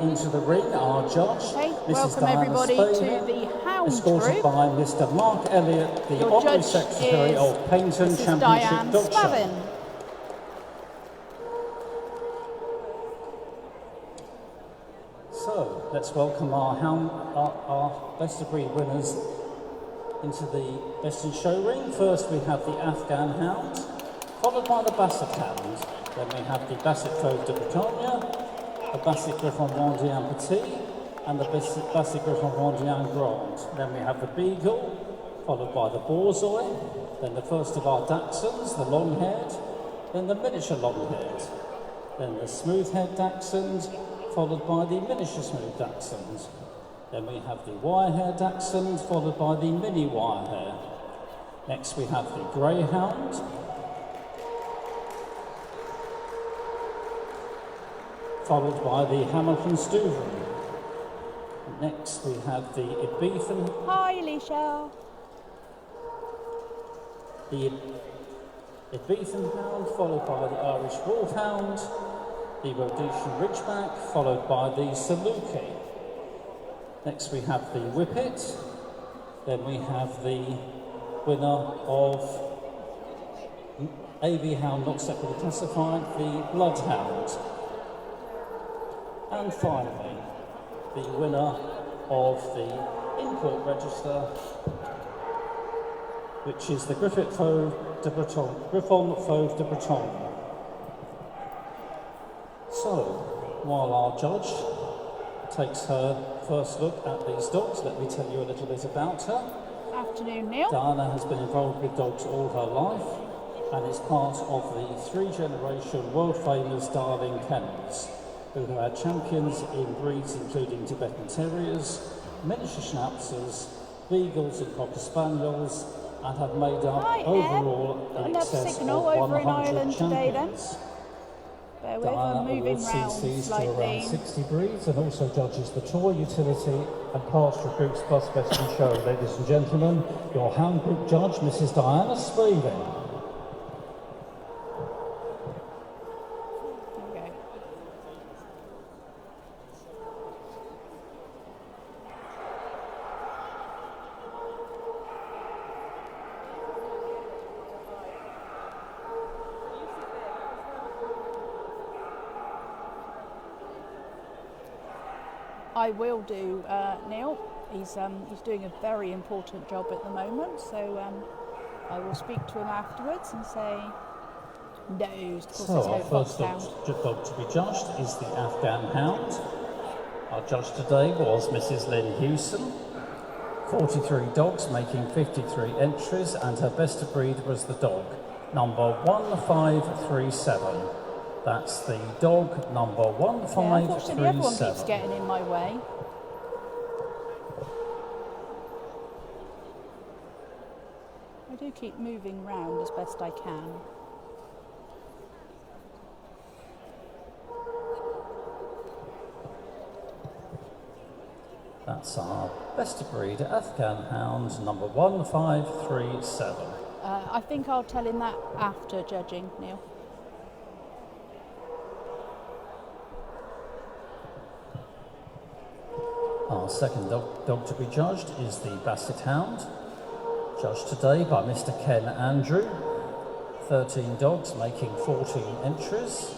into the ring, our judge, Okay, Mrs. welcome Diana everybody Spavin, to the Hound escorted group. by Mr. Mark Elliott, the Your Honorary judge Secretary is of Paignton Mrs. Championship Diane Dog Show. Spavin. So, let's welcome our best of breed winners into the best in show ring. First we have the Afghan Hound, followed by the Basset Hound. Then we have the Basset Fog De Britannia, the Basset Vendéen Petit, and the Basset Vendéen Grand. Then we have the Beagle, followed by the Borzoi, then the first of our Dachshunds, the long-haired, then the miniature long-haired, then the smooth-haired Dachshunds, followed by the miniature smooth Dachshunds. Then we have the Wirehead Dachshunds, followed by the mini Wirehair. Next we have the Greyhound, followed by the Hamilton Stovery. Next we have the Ibethan. Hi, Alicia. The Ibethan Hound, followed by the Irish Wolfhound, the Rhodesian Ridgeback, followed by the Saluki. Next we have the Whippet. Then we have the winner of AV Hound not separately classified, the Bloodhound. And finally, the winner of the import register, which is the Griffon Fog de Britannia. So, while our judge takes her first look at these dogs, let me tell you a little bit about her. Afternoon, Neil. Diana has been involved with dogs all her life and is part of the three-generation world-famous Darling Kennels, who have had champions in breeds including Tibetan Terriers, miniature Schnauzers, Beagles and Cocker Spaniels, and have made up overall in excess of 100 champions. Diana awards CCs to around 60 breeds and also judges the toy, utility and pastoral groups plus best in show. Ladies and gentlemen, your hound group judge, Mrs. Diana Spavin. I will do, Neil. He's doing a very important job at the moment, so I will speak to him afterwards and say no. Of course, so our first dog to be judged is the Afghan Hound. Our judge today was Mrs. Lynn Hewson. 43 dogs making 53 entries, and her best of breed was the dog number 1537. That's the dog number 1537. Unfortunately, everyone keeps getting in my way. I do keep moving round as best I can. That's our best of breed Afghan Hound number 1537. I think I'll tell him that after judging, Neil. Our second dog to be judged is the Basset Hound, judged today by Mr. Ken Andrew. 13 dogs making 14 entries,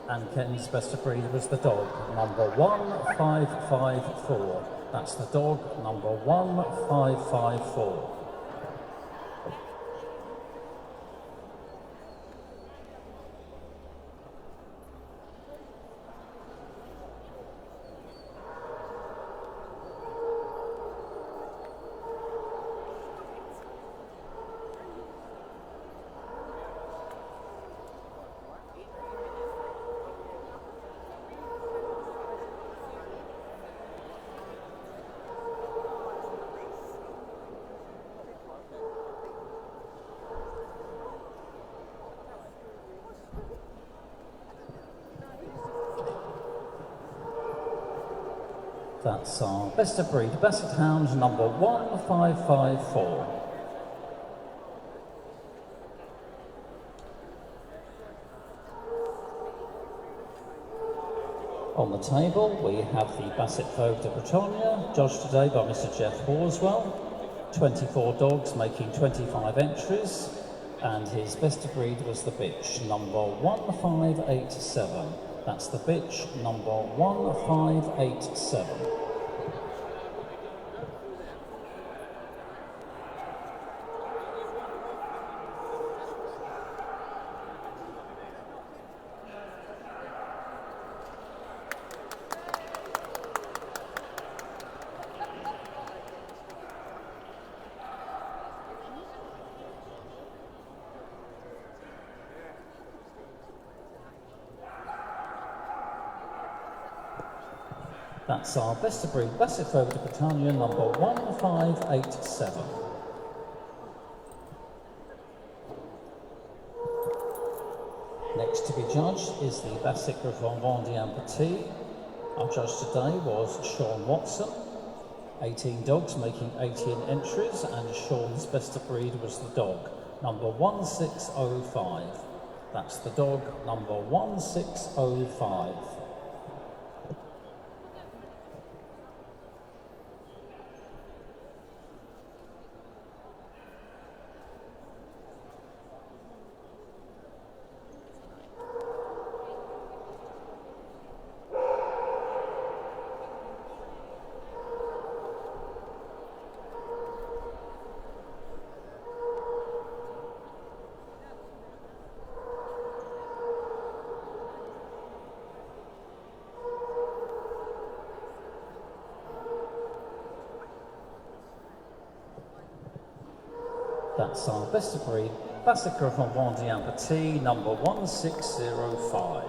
and Ken's best of breed was the dog number 1554. That's the dog number 1554. That's our best of breed Basset Hound number 1554. On the table, we have the Basset Fog De Britannia, judged today by Mr. Jeff Horswell. 24 dogs making 25 entries, and his best of breed was the bitch, number 1587. That's the bitch, number 1587. That's our best of breed Basset Fog De Britannia, number 1587. Next to be judged is the Basset Griffon Petit. Our judge today was Sean Watson. 18 dogs making 18 entries, and Sean's best of breed was the dog, number 1605. That's the dog, number 1605. That's our best of breed Basset Griffon Petit, number 1605.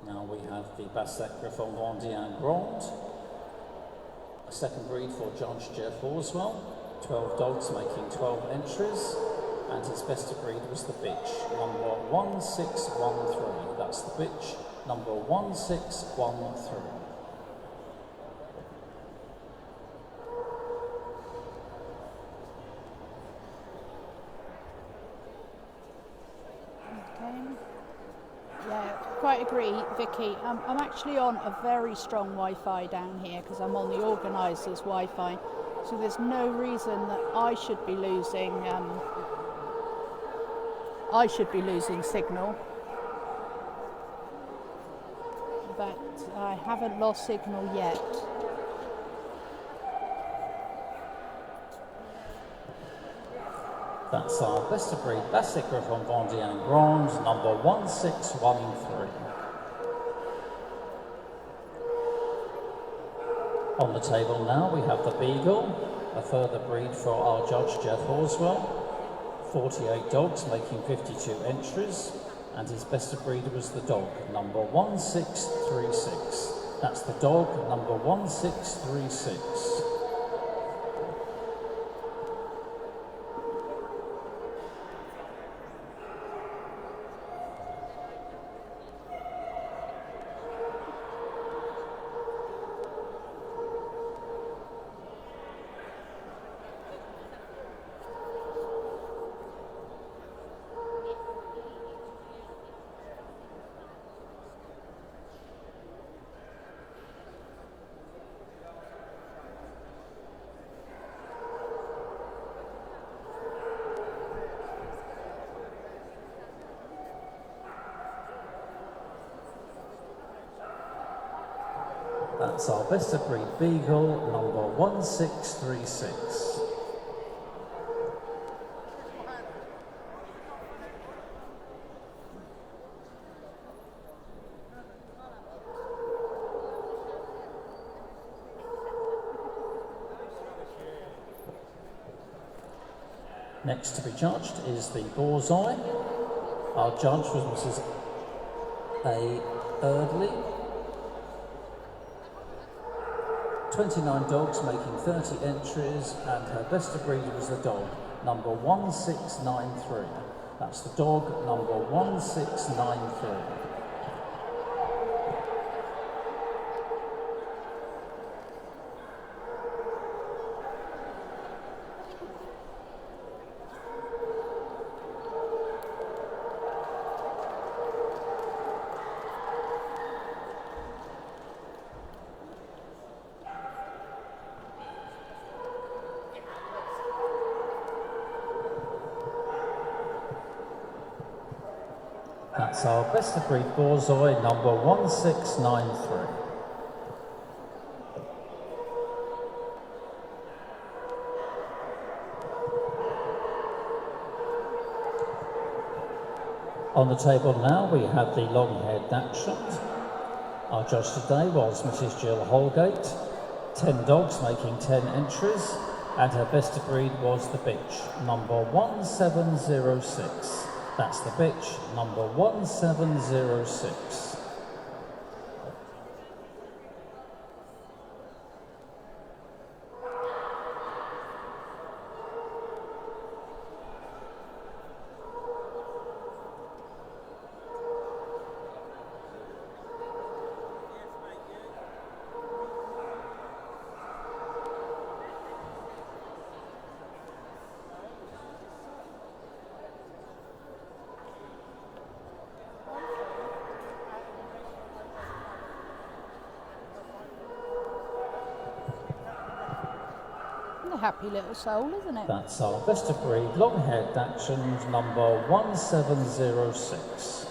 Now we have the Basset Griffon Grand, a second breed for Judge Jeff Horswell. 12 dogs making 12 entries, and his best of breed was the bitch, number 1613. That's the bitch, number 1613. Yeah, quite agree, Vicky. I'm actually on a very strong Wi-Fi down here because I'm on the organiser's Wi-Fi, so there's no reason that I should be losing. Signal, but I haven't lost signal yet. That's our best of breed Basset Griffon Grand, number 1613. On the table now we have the Beagle, a further breed for our judge Jeff Horswell. 48 dogs making 52 entries, and his best of breed was the dog, number 1636. That's the dog, number 1636. That's our best of breed Beagle, number 1636. Next to be judged is the Bullseye. Our judge was Mrs. A. Erdley. 29 dogs making 30 entries, and her best of breed was the dog, number 1693. That's the dog, number 1693. That's our best of breed Borzoi, number 1693. On the table now we have the long-haired Dachshund. Our judge today was Mrs. Jill Holgate. 10 dogs making 10 entries, and her best of breed was the bitch, number 1706. That's the bitch, number 1706. A happy little soul, isn't it? That's our best of breed long-haired Dachshund, number 1706.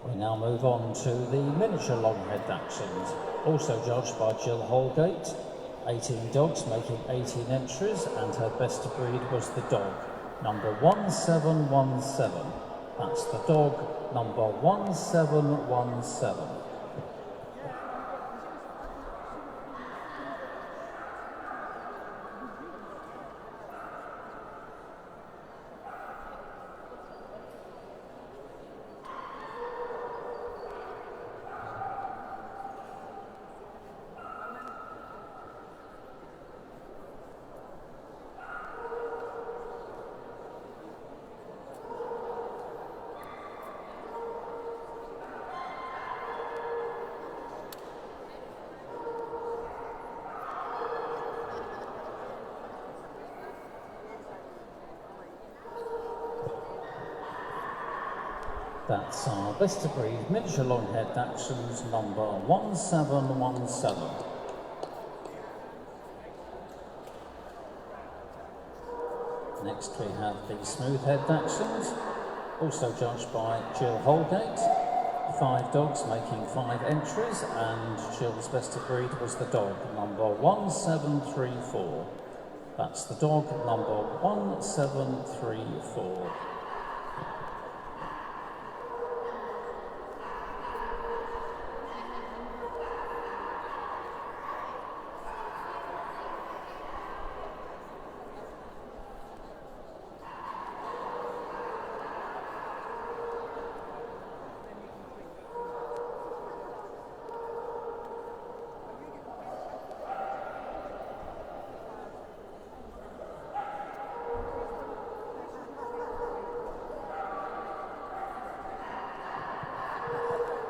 We now move on to the miniature long-haired Dachshund, also judged by Jill Holgate. 18 dogs making 18 entries, and her best of breed was the dog, number 1717. That's the dog, number 1717. That's our best of breed miniature long-haired Dachshunds, number 1717. Next we have the smooth-haired Dachshunds, also judged by Jill Holgate. 5 dogs making 5 entries, and Jill's best of breed was the dog, number 1734. That's the dog, number 1734.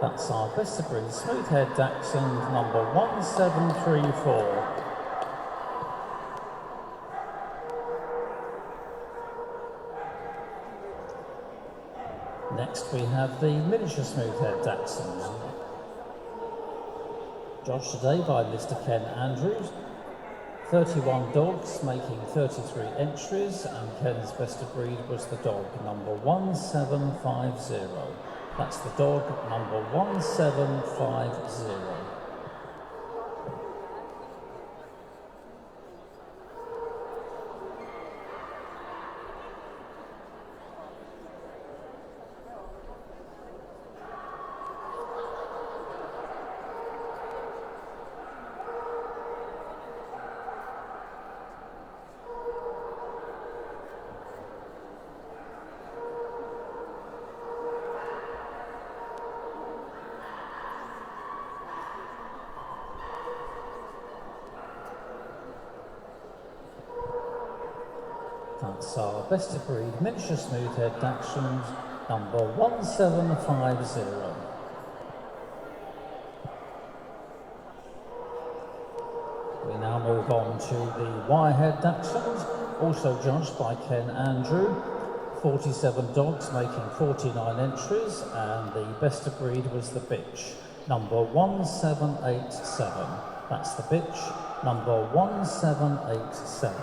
That's our best of breed smooth-haired Dachshund, number 1734. Next we have the miniature smooth-haired Dachshunds, judged today by Mr. Ken Andrews. 31 dogs making 33 entries, and Ken's best of breed was the dog, number 1750. That's the dog, number 1750. That's our best of breed miniature smooth-haired Dachshund, number 1750. We now move on to the Wirehead Dachshunds, also judged by Ken Andrew. 47 dogs making 49 entries, and the best of breed was the bitch, number 1787. That's the bitch, number 1787.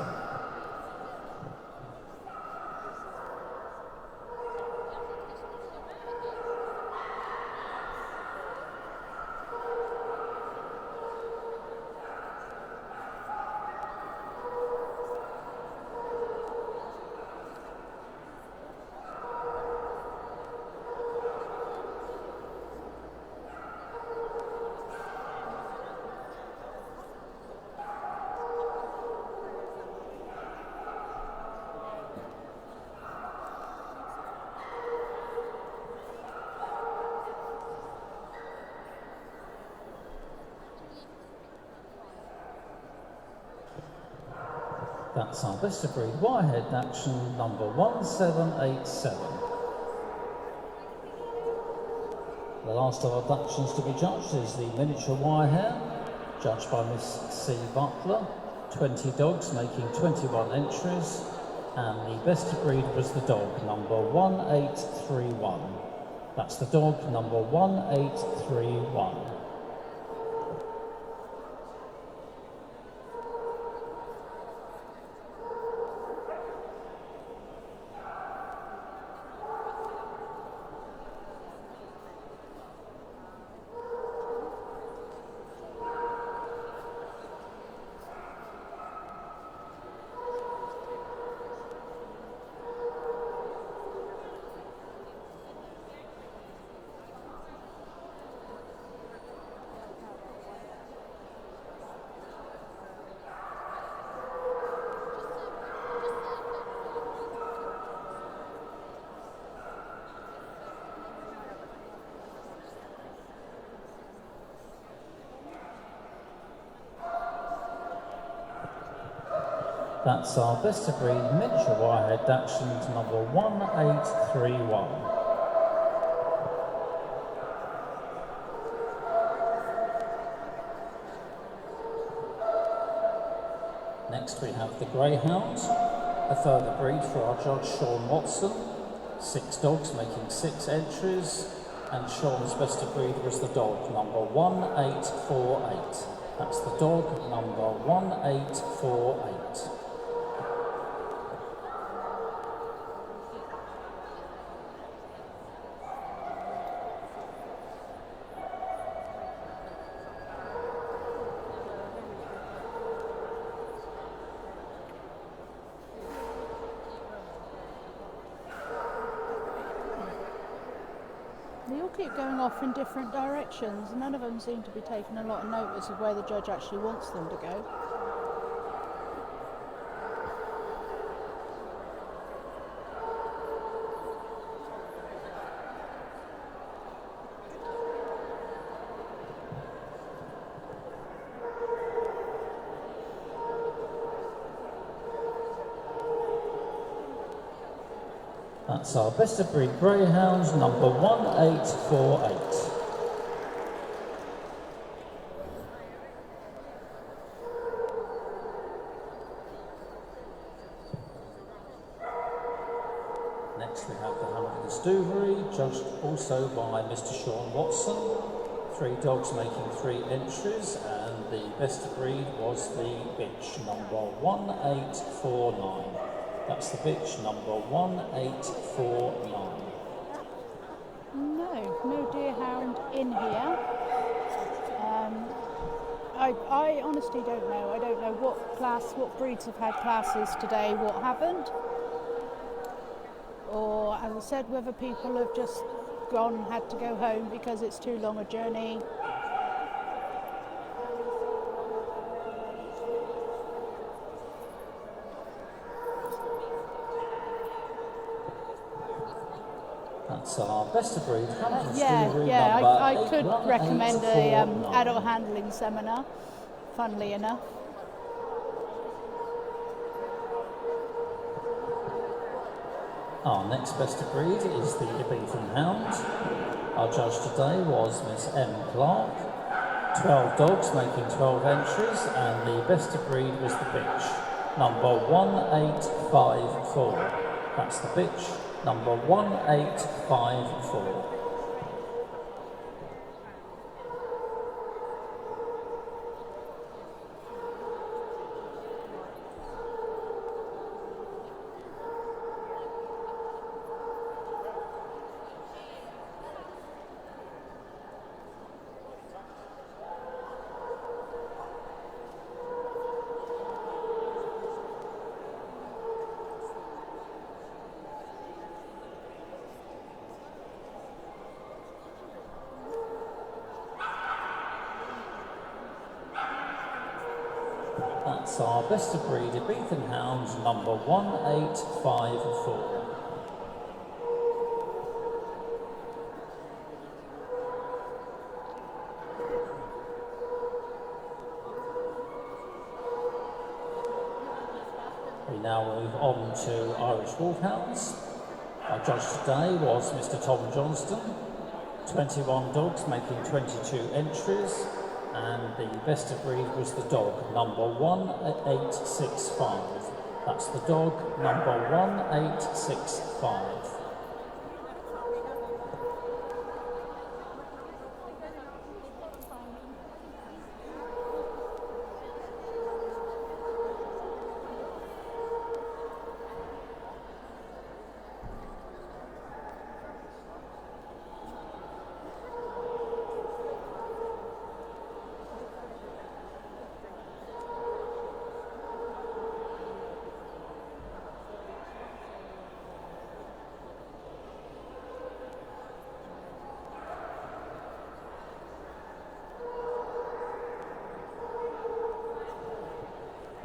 That's our best of breed Wirehead Dachshund, number 1787. The last of our Dachshunds to be judged is the miniature Wirehair, judged by Miss C. Butler. 20 dogs making 21 entries, and the best of breed was the dog, number 1831. That's the dog, number 1831. That's our best of breed miniature Wirehead Dachshund, number 1831. Next we have the Greyhound, a further breed for our judge Sean Watson. 6 dogs making 6 entries, and Sean's best of breed was the dog, number 1848. That's the dog, number 1848. They all keep going off in different directions. None of them seem to be taking a lot of notice of where the judge actually wants them to go. That's our best of breed Greyhounds, number 1848. Next we have the Hound of the Stovery, judged also by Mr. Sean Watson. 3 dogs making 3 entries, and the best of breed was the bitch, number 1849. That's the bitch, number 1849. No deerhound in here. I honestly don't know. I don't know what breeds have had classes today, what haven't. Or, as I said, whether people have just gone and had to go home because it's too long a journey. That's our best of breed. I could recommend a adult handling seminar, funnily enough. Our next best of breed is the Afghan Hound. Our judge today was Miss M. Clark. 12 dogs making 12 entries, and the best of breed was the bitch, number 1854. That's the bitch, number 1854. That's our best of breed Beagle Hound number 1854. We now move on to Irish Wolfhounds. Our judge today was Mr. Tom Johnston. 21 dogs making 22 entries, and the best of breed was the dog number 1865. That's the dog number 1865.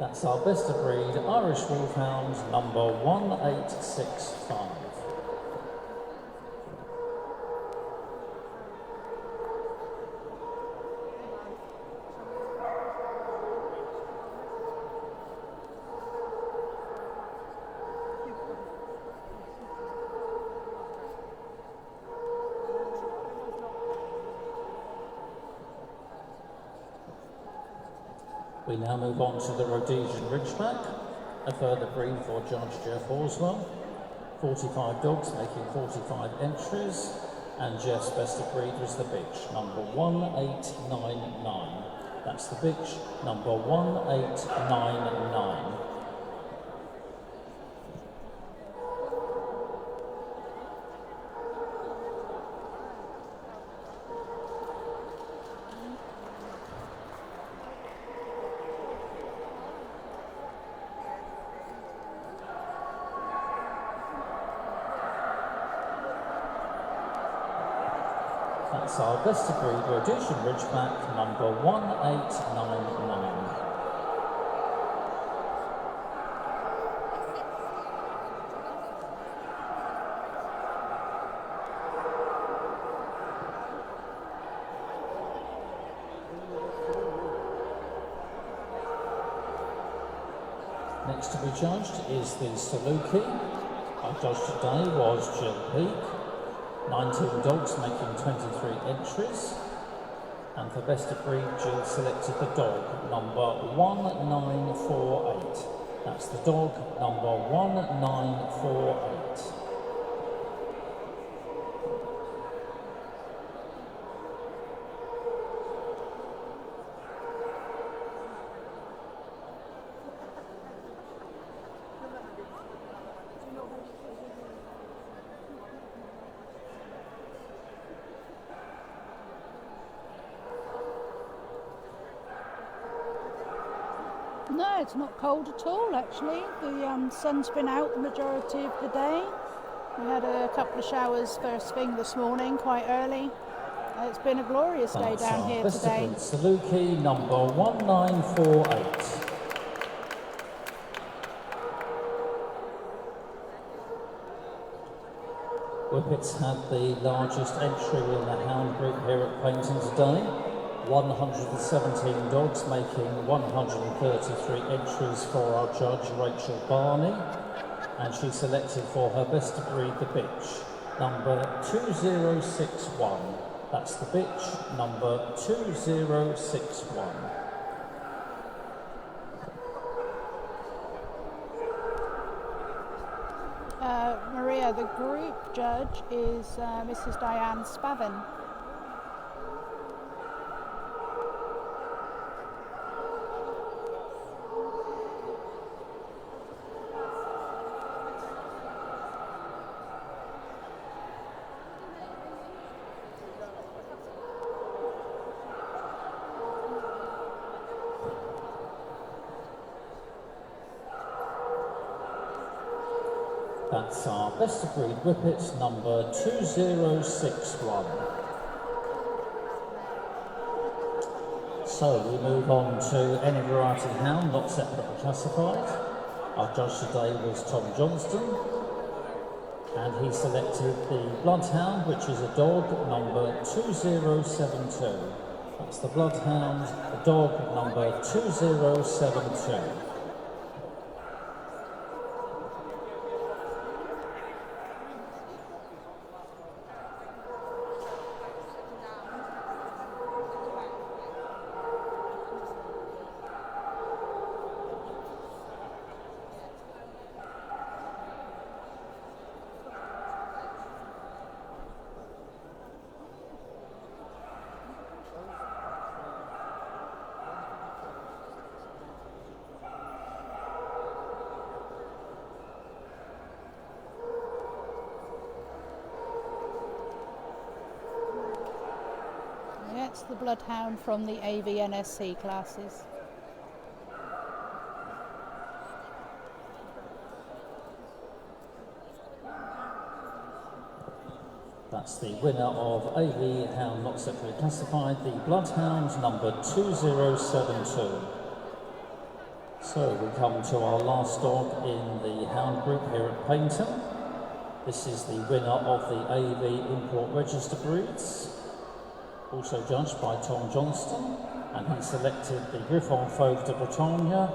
That's our best of breed Irish Wolfhound number 1865. We now move on to the Rhodesian Ridgeback, a further breed for Judge Jeff Horswell. 45 dogs making 45 entries, and Jeff's best of breed was the bitch, number 1899. That's the bitch, number 1899. That's our best of breed Rhodesian Ridgeback number 1899. Next to be judged is the Saluki. Our judge today was Jill Peake. 19 dogs making 23 entries, and for best of breed Jill selected the dog number 1948. That's the dog number 1948. No, it's not cold at all actually. The sun's been out the majority of the day. We had a couple of showers first thing this morning, quite early. It's been a glorious day down here today. Saluki number 1948. Whippets had the largest entry in the hound group here at Paignton today. 117 dogs making 133 entries for our judge Rachel Barney, and she selected for her best of breed the bitch, number 2061. That's the bitch, number 2061. Maria, the group judge is Mrs. Diane Spavin. That's our best of breed Whippet number 2061. So we move on to any variety hound not separately classified. Our judge today was Tom Johnston, and he selected the Bloodhound, which is a dog, number 2072. That's the Bloodhound, the dog, number 2072. It's the Bloodhound from the AVNSC classes. That's the winner of AV Hound not separately classified, the Bloodhound, number 2072. So we come to our last dog in the hound group here at Paignton. This is the winner of the AV Import Register Breeds, also judged by Tom Johnston, and he selected the Hound Puppies de Britannia.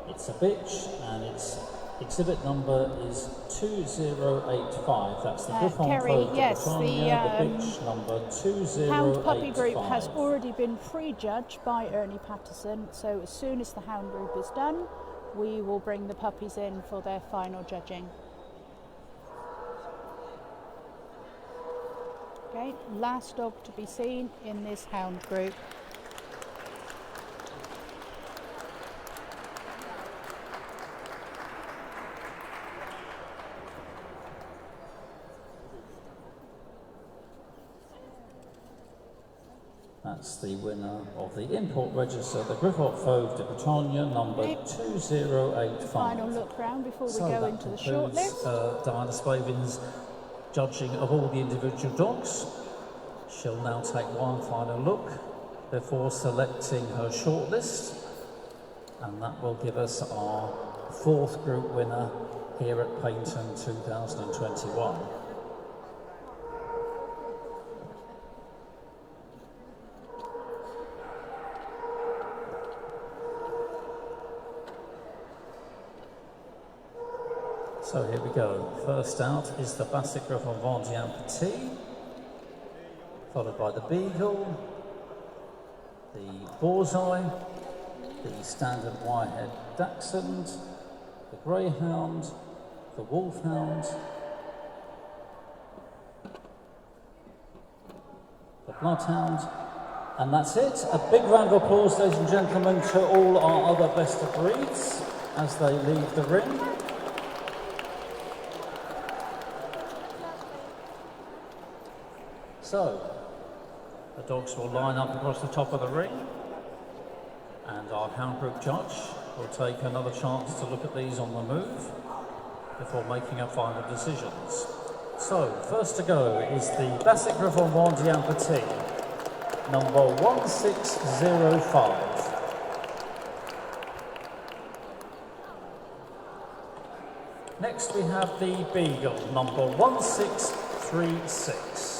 It's a bitch, and its exhibit number is 2085. That's the Hound Kerry, Puppies de yes, Britannia, the bitch number 2085. Hound Puppy Group has already been prejudged by Ernie Patterson, so as soon as the Hound Group is done, we will bring the puppies in for their final judging. Okay, last dog to be seen in this Hound Group. That's the winner of the import register, the Hound Puppies de Britannia, number 2085. Final look round before we go into the shortlist. Diana Spavin's judging of all the individual dogs. She'll now take one final look before selecting her shortlist, and that will give us our fourth group winner here at Paignton 2021. So here we go. First out is the Basset Fog De Britannia, followed by the Beagle, the Bullseye, the standard Wirehead Dachshund, the Greyhound, the Wolfhound, the Bloodhound, and that's it. A big round of applause, ladies and gentlemen, to all our other best of breeds as they leave the ring. So, the dogs will line up across the top of the ring, and our hound group judge will take another chance to look at these on the move before making our final decisions. So, first to go is the Basset Fog De Britannia, number 1605. Next we have the Beagle, number 1636.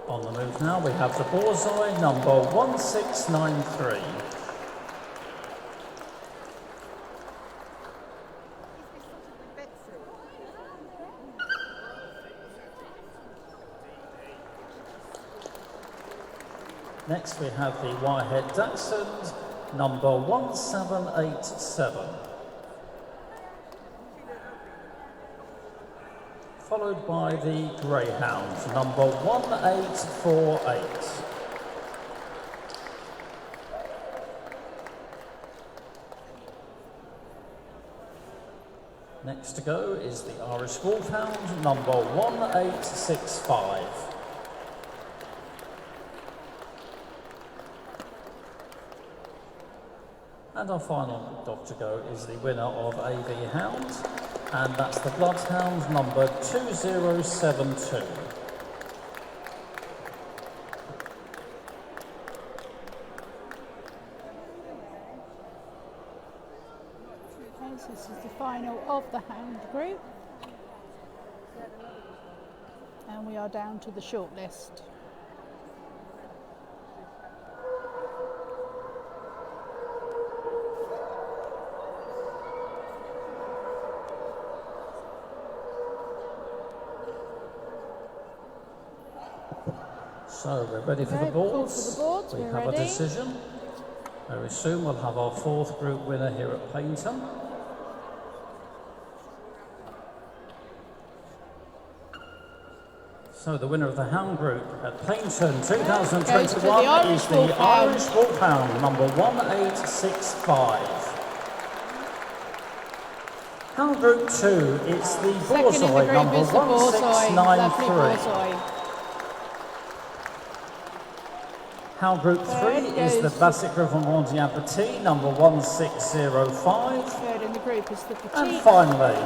On the move now, we have the Bullseye, number 1693. Next, we have the Wirehead Dachshunds, number 1787. Followed by the Greyhound, number 1848. Next to go is the Irish Wolfhound, number 1865. And our final dog to go is the winner of AV Hound, and that's the Bloodhound number 2072. Okay, so this is the final of the Hound group. And we are down to the shortlist. So we're ready for the boards. We have a decision. Very soon we'll have our fourth group winner here at Paignton. So the winner of the Hound group at Paignton 2021 is the Irish Wolfhound number 1865. Hound group 2, it's the Borzoi number 1693. Hound group 3 is the Basset Fog number 1605. Third in the group is the Petite. And finally,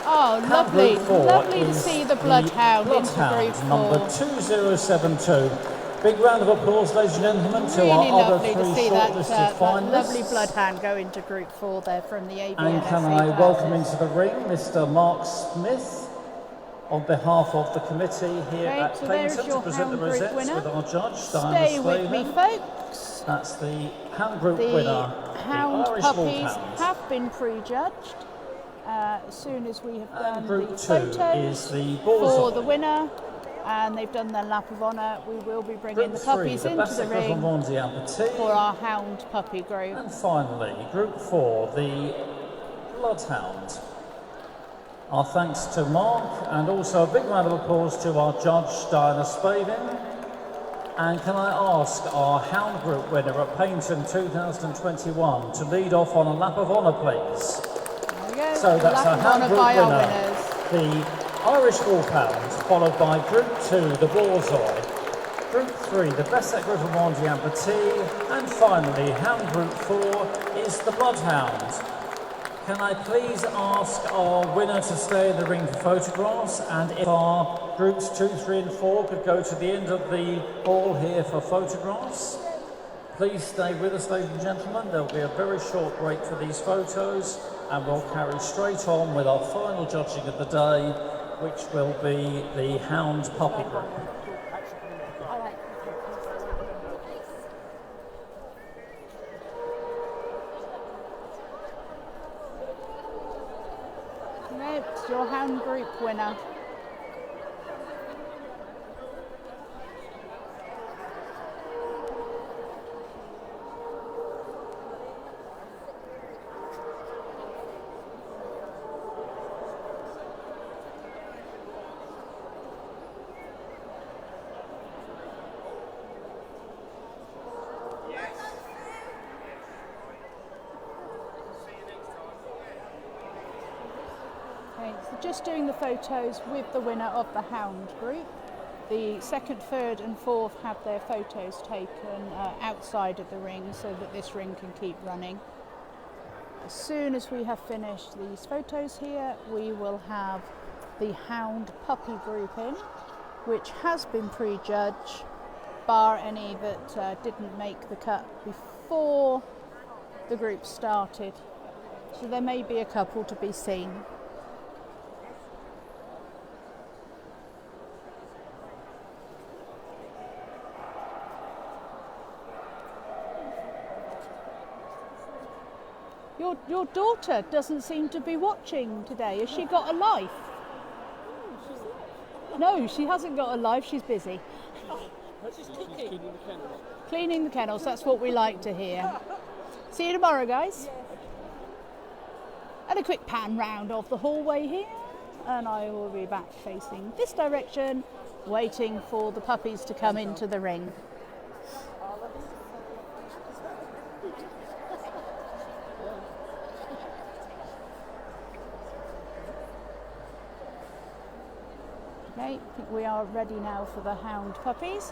oh, lovely, lovely to is see the Bloodhound into group 4. Number 2072. Big round of applause, ladies and gentlemen, to really our other lovely three to see shortlisted that finalists. lovely Bloodhound go into group 4 there from the ABNFC. And can I welcome into the ring Mr. Mark Smith on behalf of the committee here at Paignton to present the rosettes with our judge, Stay with me, folks. That's the Hound group winner, Hound the Irish Puppies Wolfhounds. have been prejudged. As soon as we have done group the 2 photos is the for Borzoi. the winner, and they've done their lap of honour, we will be bringing the puppies into the ring for our Hound Puppy group. And finally, group 4, the Bloodhound. Our thanks to Mark, and also a big round of applause to our judge, Diana Spavin. And can I ask our Hound group winner at Paignton 2021 to lead off on a lap of honour, please? There we go. So that's our Hound group winner, the Irish Wolfhound, followed by group 2, the Borzoi, group 3, the Basset Fog De Britannia, and finally, Hound group 4 is the Bloodhound. Can I please ask our winner to stay in the ring for photographs, and if our groups 2, 3 and 4 could go to the end of the hall here for photographs. Please stay with us, ladies and gentlemen. There'll be a very short break for these photos, and we'll carry straight on with our final judging of the day, which will be the Hound Puppy group. It's your Hound group winner. Just doing the photos with the winner of the Hound group. The second, third and fourth have their photos taken outside of the ring so that this ring can keep running. As soon as we have finished these photos here, we will have the Hound Puppy group in, which has been prejudged, bar any that didn't make the cut before the group started. So there may be a couple to be seen. Your daughter doesn't seem to be watching today. Has she got a life? No, she hasn't got a life. She's busy. Cleaning the kennels. That's what we like to hear. See you tomorrow, guys. And a quick pan round of the hallway here. And I will be back facing this direction, waiting for the puppies to come into the ring. Okay, I think we are ready now for the Hound Puppies.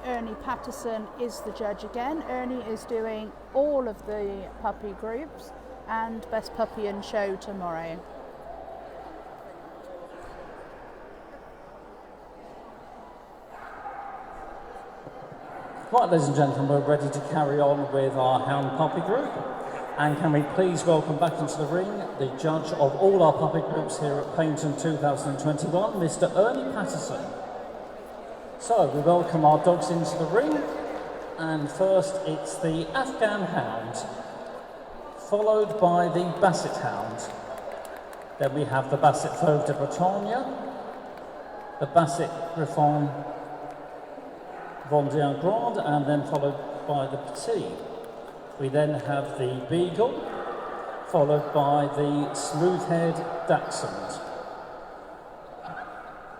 Ernie Patterson is the judge again. Ernie is doing all of the puppy groups and Best Puppy and Show tomorrow. Right, ladies and gentlemen, we're ready to carry on with our Hound Puppy group. And can we please welcome back into the ring the judge of all our puppy groups here at Paignton 2021, Mr. Ernie Patterson. So we welcome our dogs into the ring, and first it's the Afghan Hound, followed by the Basset Hound. Then we have the Basset Fog De Britannia, the Basset Griffon Vendée Grande, and then followed by the Petit. We then have the Beagle, followed by the Smooth-Haired Dachshund.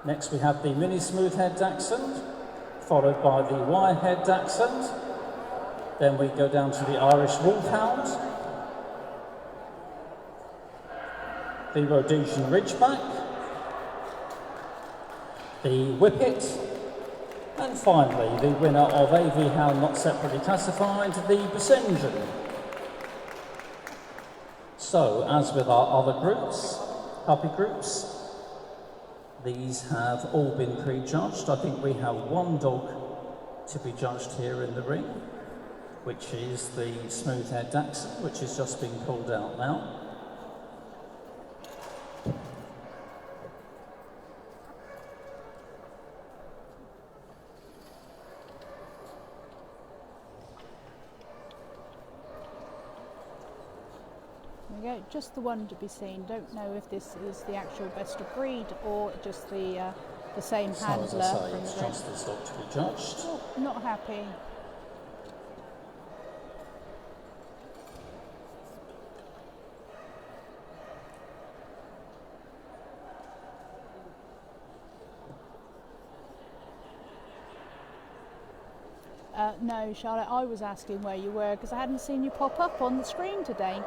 Next we have the Mini Smooth-Haired Dachshund, followed by the Wirehead Dachshund. Then we go down to the Irish Wolfhound, the Rhodesian Ridgeback, the Whippet, and finally the winner of AV Hound not separately classified, the Paignton. So, as with our other groups, puppy groups, these have all been prejudged. I think we have one dog to be judged here in the ring, which is the Smooth-Haired Dachshund, which is just being pulled out now. There we go, just the one to be seen. Don't know if this is the actual best of breed or just the same handler. So as I say, it's just this dog to be judged. Oh, not happy. No, Charlotte, I was asking where you were because I hadn't seen you pop up on the screen today.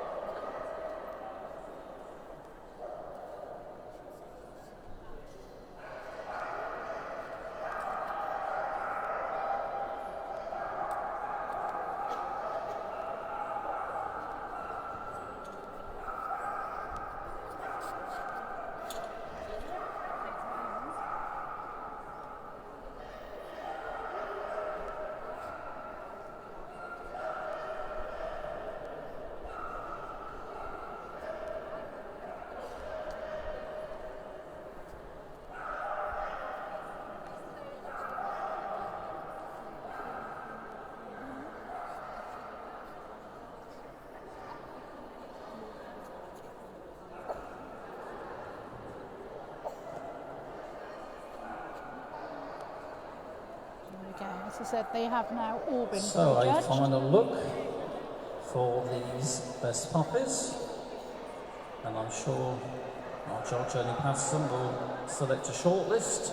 As I said, they have now all been So a prejudged. final look for these best puppies, and I'm sure our judge Ernie Patterson will select a shortlist,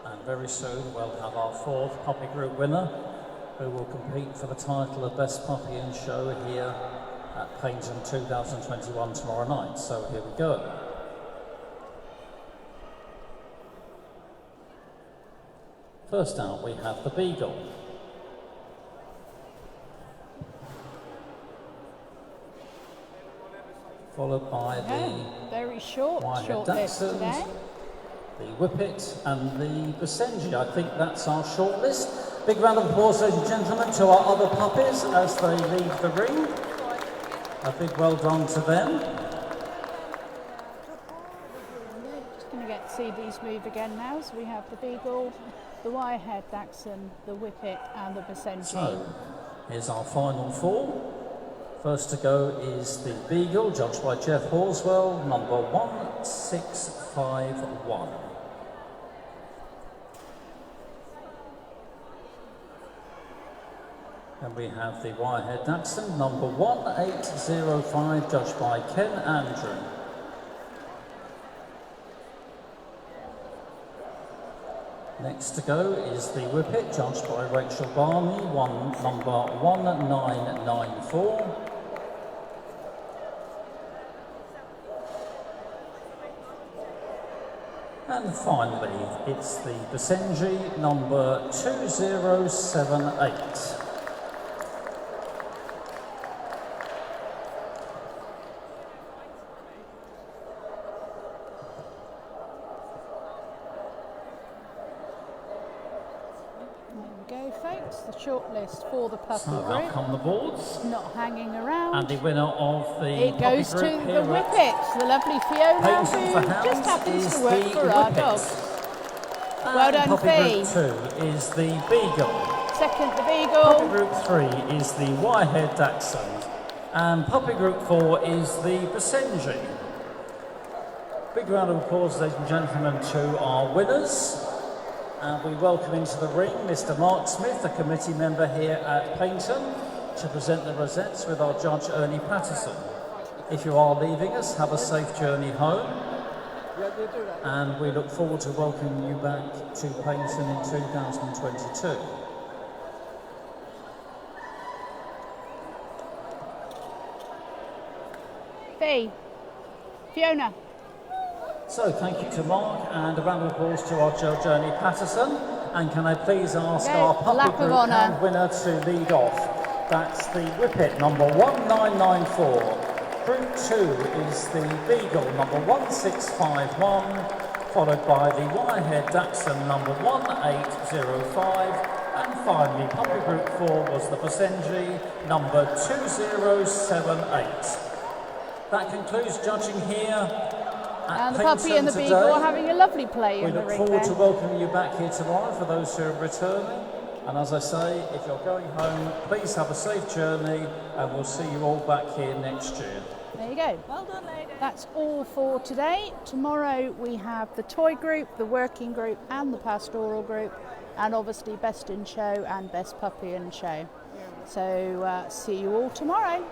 and very soon we'll have our fourth puppy group winner, who will compete for the title of Best Puppy and Show here at Paignton 2021 tomorrow night. So here we go. First out we have the Beagle. Followed by the very short Wirehead list Dachshund, today. the Whippet and the Basset. I think that's our short list. Big round of applause, ladies and gentlemen, to our other puppies as they leave the ring. A big well done to them. Just going to get to see these move again now. So we have the Beagle, the Wirehead Dachshund, the Whippet and the Basset. So, here's our final four. First to go is the Beagle, judged by Jeff Horswell, number 1651. And we have the Wirehead Dachshund, number 1805, judged by Ken Andrew. Next to go is the Whippet, judged by Rachel Barney, number 1994. And finally, it's the Basenji number 2078. Folks, the shortlist for the puppy So group. out come the boards. Not hanging around. And the winner of the It puppy goes to group the here Whippets, the lovely Fiona, Paignton for who Hounds just happens is to work the for our Whippet. dogs. And Well done, puppy Fee. group 2 is the Beagle. Second, the Puppy Beagle. group 3 is the Wirehead Dachshunds. And puppy group 4 is the Basenji. Big round of applause, ladies and gentlemen, to our winners. And we welcome into the ring Mr. Mark Smith, a committee member here at Paignton, to present the rosettes with our judge Ernie Patterson. If you are leaving us, have a safe journey home. And we look forward to welcoming you back to Paignton in 2022. Fee. Fiona. So thank you to Mark, and a round of applause to our judge Ernie Patterson. And can I please ask our puppy group hound winner to lead off? That's the Whippet number 1994. Group 2 is the Beagle number 1651, followed by the Wirehead Dachshund number 1805, and finally puppy group 4 was the Basenji number 2078. That concludes judging here. And the puppy and the Beagle are having a lovely play in the ring. We look forward to welcoming you back here tomorrow for those who are returning. And as I say, if you're going home, please have a safe journey, and we'll see you all back here next year. There you go. Well done, ladies. That's all for today. Tomorrow we have the toy group, the working group, and the pastoral group, and obviously best in show and best puppy in show. So see you all tomorrow.